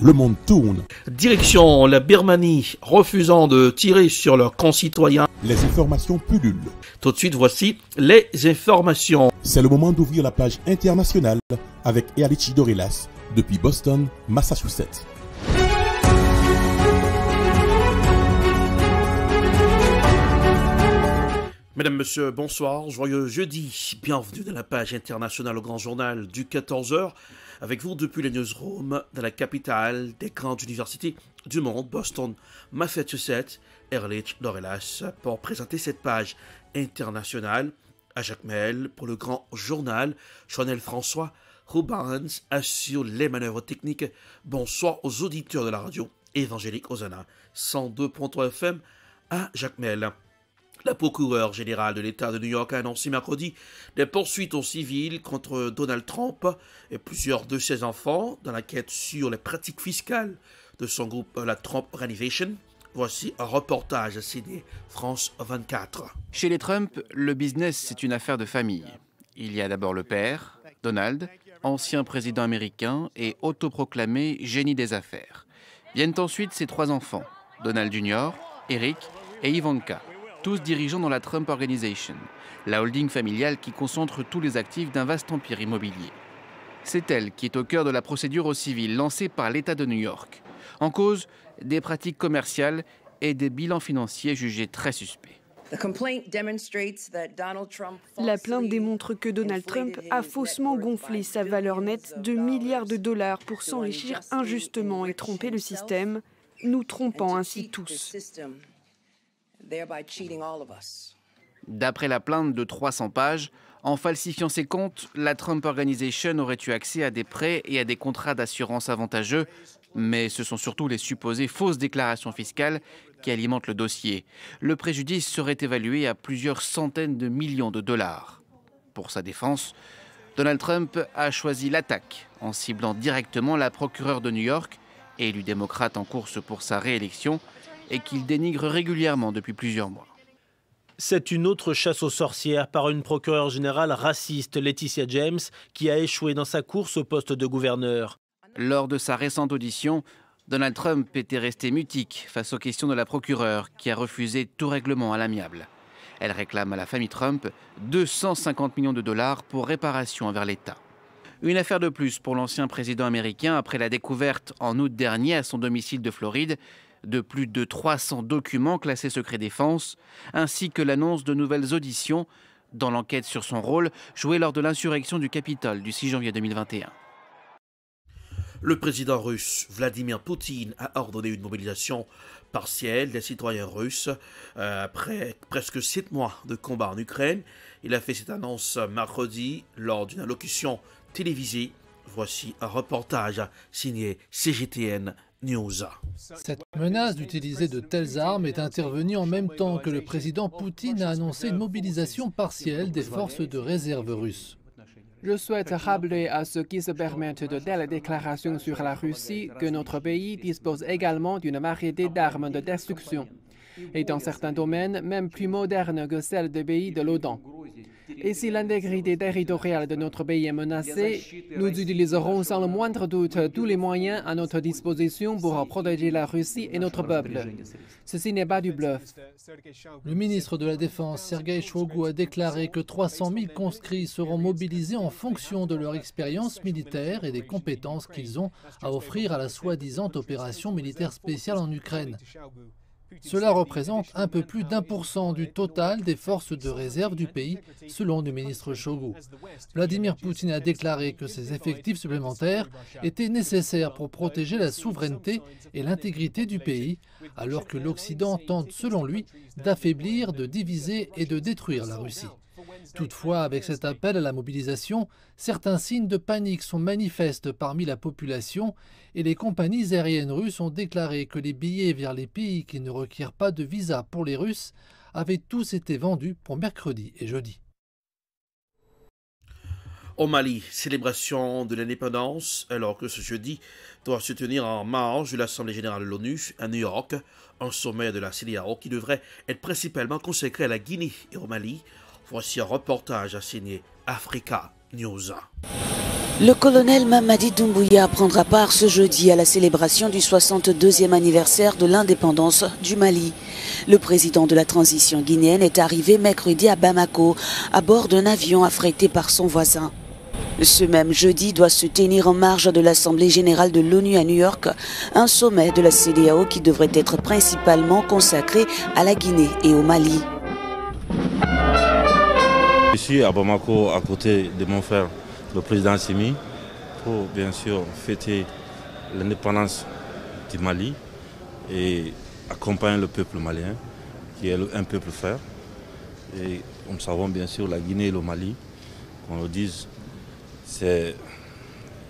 le monde tourne. Direction la Birmanie, refusant de tirer sur leurs concitoyens. Les informations pullulent. Tout de suite, voici les informations. C'est le moment d'ouvrir la page internationale avec Erlich Dorelas depuis Boston, Massachusetts. Mesdames, Messieurs, bonsoir, joyeux jeudi. Bienvenue dans la page internationale au grand journal du 14h. Avec vous depuis les newsrooms de la capitale des grandes universités du monde, Boston, Massachusetts, Erlich Dorelas, pour présenter cette page internationale. À Jacques Mel pour le grand journal, Chanel François Rubens assure les manœuvres techniques. Bonsoir aux auditeurs de la radio évangélique Hosanna 102.3 FM à Jacques Mel. La procureure générale de l'État de New York a annoncé mercredi des poursuites au civil contre Donald Trump et plusieurs de ses enfants dans l'enquête sur les pratiques fiscales de son groupe, la Trump Organization. Voici un reportage signé France 24. Chez les Trump, le business, c'est une affaire de famille. Il y a d'abord le père, Donald, ancien président américain et autoproclamé génie des affaires. Viennent ensuite ses trois enfants, Donald Jr., Eric et Ivanka, tous dirigeants dans la Trump Organization, la holding familiale qui concentre tous les actifs d'un vaste empire immobilier. C'est elle qui est au cœur de la procédure au civil lancée par l'État de New York. En cause, des pratiques commerciales et des bilans financiers jugés très suspects. La plainte démontre que Donald Trump a faussement gonflé sa valeur nette de milliards de dollars pour s'enrichir injustement et tromper le système, nous trompant ainsi tous. D'après la plainte de 300 pages, en falsifiant ses comptes, la Trump Organization aurait eu accès à des prêts et à des contrats d'assurance avantageux, mais ce sont surtout les supposées fausses déclarations fiscales qui alimentent le dossier. Le préjudice serait évalué à plusieurs centaines de millions de dollars. Pour sa défense, Donald Trump a choisi l'attaque en ciblant directement la procureure de New York, élue démocrate en course pour sa réélection, et qu'il dénigre régulièrement depuis plusieurs mois. C'est une autre chasse aux sorcières par une procureure générale raciste, Laetitia James, qui a échoué dans sa course au poste de gouverneur. Lors de sa récente audition, Donald Trump était resté mutique face aux questions de la procureure qui a refusé tout règlement à l'amiable. Elle réclame à la famille Trump 250 millions de dollars pour réparation envers l'État. Une affaire de plus pour l'ancien président américain après la découverte en août dernier à son domicile de Floride de plus de 300 documents classés secret défense, ainsi que l'annonce de nouvelles auditions dans l'enquête sur son rôle joué lors de l'insurrection du Capitole du 6 janvier 2021. Le président russe Vladimir Poutine a ordonné une mobilisation partielle des citoyens russes après presque 7 mois de combat en Ukraine. Il a fait cette annonce mercredi lors d'une allocution télévisée. Voici un reportage signé CGTN News. Cette menace d'utiliser de telles armes est intervenue en même temps que le président Poutine a annoncé une mobilisation partielle des forces de réserve russes. Je souhaite rappeler à ceux qui se permettent de telles déclarations sur la Russie que notre pays dispose également d'une variété d'armes de destruction, et dans certains domaines même plus modernes que celles des pays de l'OTAN. Et si l'intégrité territoriale de notre pays est menacée, nous utiliserons sans le moindre doute tous les moyens à notre disposition pour protéger la Russie et notre peuple. Ceci n'est pas du bluff. Le ministre de la Défense, Sergueï Shoigu, a déclaré que 300 000 conscrits seront mobilisés en fonction de leur expérience militaire et des compétences qu'ils ont à offrir à la soi-disant opération militaire spéciale en Ukraine. Cela représente un peu plus d'1% du total des forces de réserve du pays, selon le ministre Shoigu. Vladimir Poutine a déclaré que ces effectifs supplémentaires étaient nécessaires pour protéger la souveraineté et l'intégrité du pays, alors que l'Occident tente, selon lui, d'affaiblir, de diviser et de détruire la Russie. Toutefois, avec cet appel à la mobilisation, certains signes de panique sont manifestes parmi la population et les compagnies aériennes russes ont déclaré que les billets vers les pays qui ne requièrent pas de visa pour les Russes avaient tous été vendus pour mercredi et jeudi. Au Mali, célébration de l'indépendance, alors que ce jeudi doit se tenir en marge de l'Assemblée générale de l'ONU à New York, un sommet de la CEDEAO qui devrait être principalement consacré à la Guinée et au Mali. Voici un reportage signé Africa News. Le colonel Mamadi Doumbouya prendra part ce jeudi à la célébration du 62e anniversaire de l'indépendance du Mali. Le président de la transition guinéenne est arrivé mercredi à Bamako à bord d'un avion affrété par son voisin. Ce même jeudi doit se tenir en marge de l'Assemblée générale de l'ONU à New York, un sommet de la CEDEAO qui devrait être principalement consacré à la Guinée et au Mali. Je suis à Bamako à côté de mon frère, le président Assimi, pour bien sûr fêter l'indépendance du Mali et accompagner le peuple malien, qui est un peuple frère. Et nous savons bien sûr la Guinée et le Mali, qu'on le dise, c'est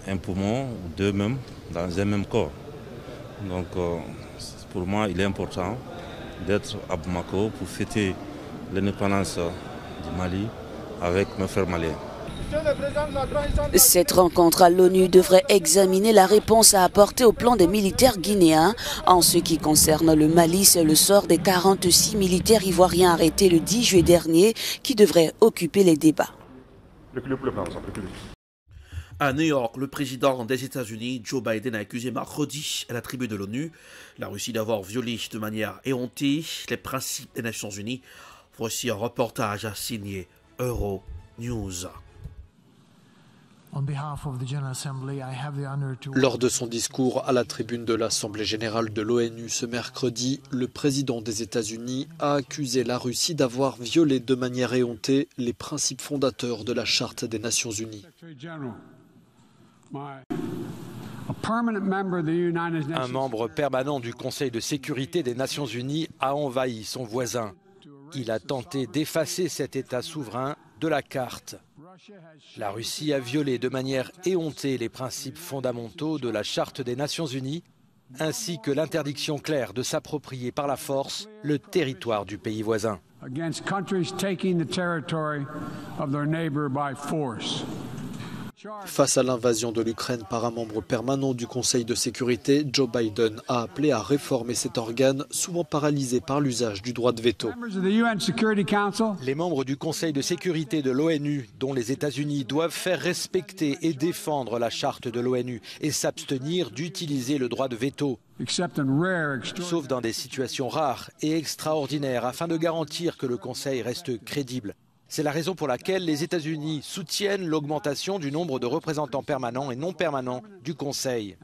un poumon ou deux même dans un même corps. Donc pour moi, il est important d'être à Bamako pour fêter l'indépendance du Mali avec mes frères maliens. Cette rencontre à l'ONU devrait examiner la réponse à apporter au plan des militaires guinéens. En ce qui concerne le Mali, c'est le sort des 46 militaires ivoiriens arrêtés le 10 juillet dernier qui devrait occuper les débats. À New York, le président des États-Unis, Joe Biden, a accusé mercredi à la tribune de l'ONU la Russie d'avoir violé de manière éhontée les principes des Nations Unies. Voici un reportage à signer Euronews. Lors de son discours à la tribune de l'Assemblée générale de l'ONU ce mercredi, le président des États-Unis a accusé la Russie d'avoir violé de manière éhontée les principes fondateurs de la Charte des Nations Unies. Un membre permanent du Conseil de sécurité des Nations Unies a envahi son voisin. Il a tenté d'effacer cet État souverain de la carte. La Russie a violé de manière éhontée les principes fondamentaux de la Charte des Nations Unies, ainsi que l'interdiction claire de s'approprier par la force le territoire du pays voisin. Face à l'invasion de l'Ukraine par un membre permanent du Conseil de sécurité, Joe Biden a appelé à réformer cet organe souvent paralysé par l'usage du droit de veto. Les membres du Conseil de sécurité de l'ONU, dont les États-Unis doivent faire respecter et défendre la charte de l'ONU et s'abstenir d'utiliser le droit de veto, sauf dans des situations rares et extraordinaires afin de garantir que le Conseil reste crédible. C'est la raison pour laquelle les États-Unis soutiennent l'augmentation du nombre de représentants permanents et non permanents du Conseil.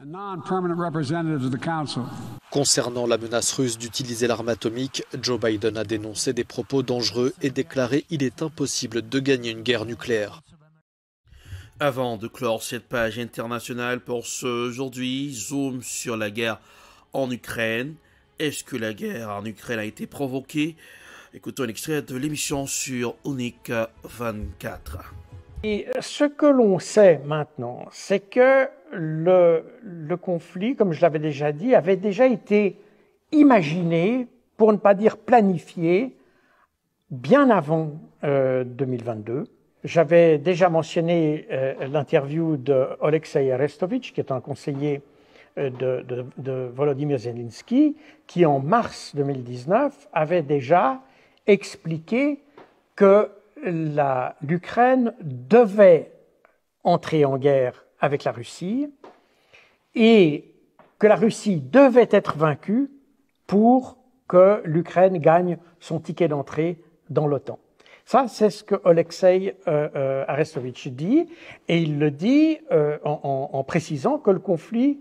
Concernant la menace russe d'utiliser l'arme atomique, Joe Biden a dénoncé des propos dangereux et déclaré qu'il est impossible de gagner une guerre nucléaire. Avant de clore cette page internationale pour ce aujourd'hui, zoom sur la guerre en Ukraine. Est-ce que la guerre en Ukraine a été provoquée ? Écoutons un extrait de l'émission sur Unique 24. Et ce que l'on sait maintenant, c'est que le conflit, comme je l'avais déjà dit, avait déjà été imaginé, pour ne pas dire planifié, bien avant 2022. J'avais déjà mentionné l'interview de Oleksiy Arestovitch, qui est un conseiller de Volodymyr Zelensky, qui en mars 2019 avait déjà expliqué que l'Ukraine devait entrer en guerre avec la Russie et que la Russie devait être vaincue pour que l'Ukraine gagne son ticket d'entrée dans l'OTAN. Ça, c'est ce que Oleksiy Arestovitch dit, et il le dit en précisant que le conflit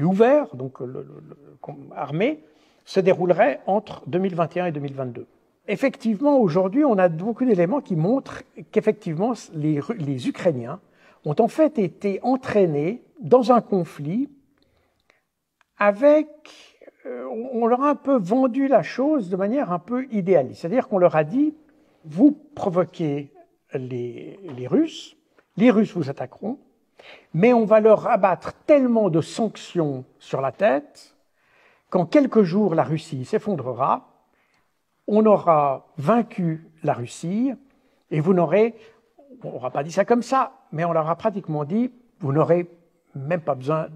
ouvert, donc armé, se déroulerait entre 2021 et 2022. Effectivement, aujourd'hui, on a beaucoup d'éléments qui montrent qu'effectivement, les Ukrainiens ont en fait été entraînés dans un conflit avec... on leur a un peu vendu la chose de manière un peu idéaliste. C'est-à-dire qu'on leur a dit, vous provoquez les Russes vous attaqueront, mais on va leur abattre tellement de sanctions sur la tête qu'en quelques jours, la Russie s'effondrera, on aura vaincu la Russie et vous n'aurez, on n'aura pas dit ça comme ça, mais on leur a pratiquement dit, vous n'aurez même pas besoin,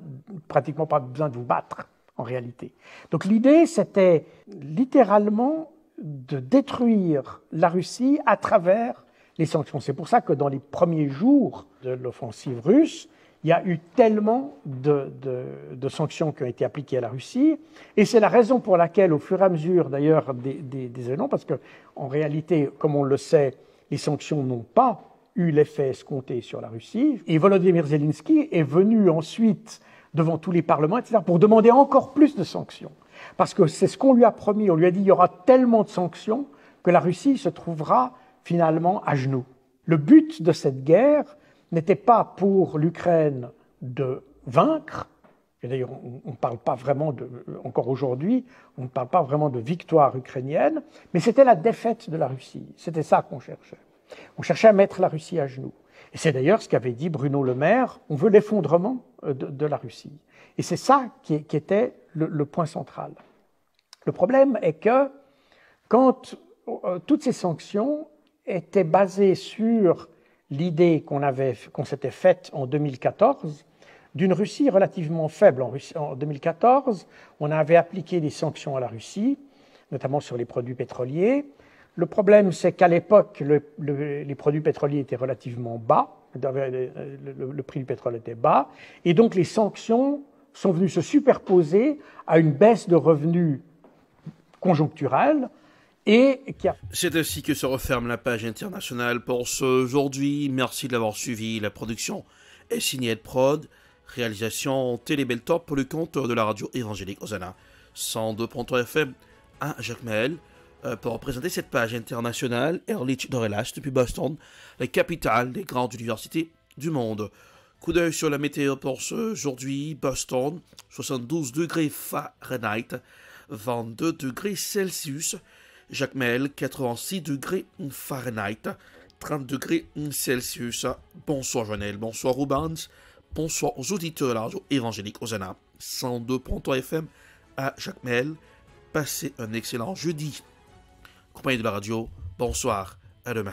pratiquement pas besoin de vous battre en réalité. Donc l'idée, c'était littéralement de détruire la Russie à travers les sanctions. C'est pour ça que dans les premiers jours de l'offensive russe, il y a eu tellement de sanctions qui ont été appliquées à la Russie, et c'est la raison pour laquelle, au fur et à mesure d'ailleurs des événements, parce qu'en réalité, comme on le sait, les sanctions n'ont pas eu l'effet escompté sur la Russie, et Volodymyr Zelensky est venu ensuite devant tous les parlements, etc., pour demander encore plus de sanctions. Parce que c'est ce qu'on lui a promis, on lui a dit il y aura tellement de sanctions que la Russie se trouvera finalement à genoux. Le but de cette guerre n'était pas pour l'Ukraine de vaincre, et d'ailleurs on ne parle pas vraiment encore aujourd'hui, on ne parle pas vraiment de victoire ukrainienne, mais c'était la défaite de la Russie, c'était ça qu'on cherchait. On cherchait à mettre la Russie à genoux. Et c'est d'ailleurs ce qu'avait dit Bruno Le Maire, on veut l'effondrement de la Russie. Et c'est ça qui était le point central. Le problème est que quand toutes ces sanctions étaient basées sur l'idée qu'on s'était faite en 2014 d'une Russie relativement faible. En 2014, on avait appliqué des sanctions à la Russie, notamment sur les produits pétroliers. Le problème, c'est qu'à l'époque, les produits pétroliers étaient relativement bas, le prix du pétrole était bas, et donc les sanctions sont venues se superposer à une baisse de revenus conjoncturelle. C'est ainsi que se referme la page internationale pour ce aujourd'hui. Merci de l'avoir suivi. La production est signée Ed Prod. Réalisation Télébeltop pour le compte de la radio évangélique Hosanna 102.3 FM à Jacmel. Pour représenter cette page internationale, Ehrlich Dorelas depuis Boston, la capitale des grandes universités du monde. Coup d'œil sur la météo pour ce aujourd'hui. Boston, 72 degrés Fahrenheit, 22 degrés Celsius. Jacmel, 86 degrés Fahrenheit, 30 degrés Celsius. Bonsoir Joannel, bonsoir Rubens, bonsoir aux auditeurs de la radio évangélique Hosanna 102.3 FM à Jacmel. Passez un excellent jeudi. Compagnie de la radio, bonsoir, à demain.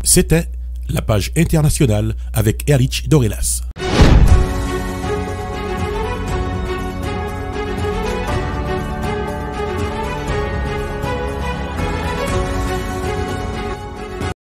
C'était la page internationale avec Ehrlich Dorelas.